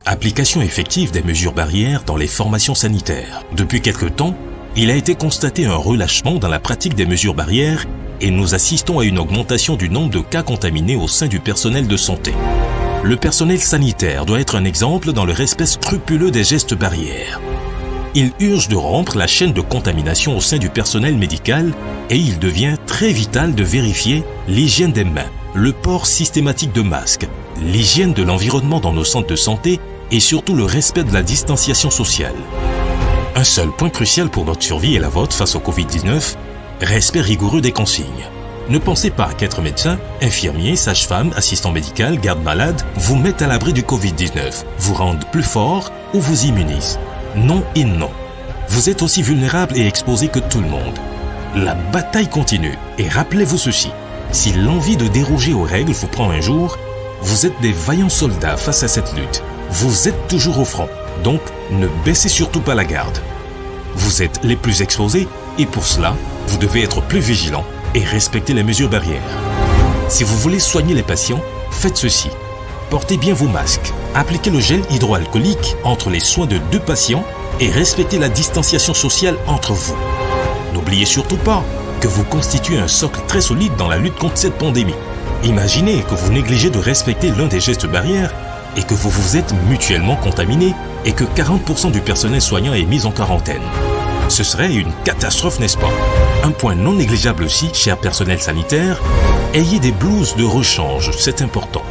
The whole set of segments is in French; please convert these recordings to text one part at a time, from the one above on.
Application effective des mesures barrières dans les formations sanitaires. Depuis quelque temps, il a été constaté un relâchement dans la pratique des mesures barrières et nous assistons à une augmentation du nombre de cas contaminés au sein du personnel de santé. Le personnel sanitaire doit être un exemple dans le respect scrupuleux des gestes barrières. Il urge de rompre la chaîne de contamination au sein du personnel médical et il devient très vital de vérifier l'hygiène des mains, le port systématique de masques, l'hygiène de l'environnement dans nos centres de santé et surtout le respect de la distanciation sociale. Un seul point crucial pour notre survie et la vôtre face au Covid-19, respect rigoureux des consignes. Ne pensez pas qu'être médecin, infirmier, sage-femme, assistant médical, garde-malade vous mettent à l'abri du Covid-19, vous rendent plus fort ou vous immunisent. Non et non. Vous êtes aussi vulnérable et exposé que tout le monde. La bataille continue et rappelez-vous ceci. Si l'envie de déroger aux règles vous prend un jour, vous êtes des vaillants soldats face à cette lutte. Vous êtes toujours au front, donc ne baissez surtout pas la garde. Vous êtes les plus exposés et pour cela, vous devez être plus vigilants et respecter les mesures barrières. Si vous voulez soigner les patients, faites ceci. Portez bien vos masques, appliquez le gel hydroalcoolique entre les soins de 2 patients et respectez la distanciation sociale entre vous. N'oubliez surtout pas que vous constituez un socle très solide dans la lutte contre cette pandémie. Imaginez que vous négligez de respecter l'un des gestes barrières et que vous vous êtes mutuellement contaminé et que 40% du personnel soignant est mis en quarantaine. Ce serait une catastrophe, n'est-ce pas? Un point non négligeable aussi, cher personnel sanitaire, ayez des blouses de rechange, c'est important.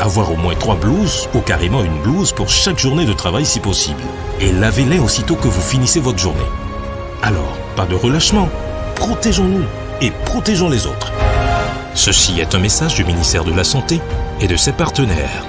Avoir au moins 3 blouses ou carrément une blouse pour chaque journée de travail si possible. Et lavez-les aussitôt que vous finissez votre journée. Alors, pas de relâchement. Protégeons-nous et protégeons les autres. Ceci est un message du ministère de la Santé et de ses partenaires.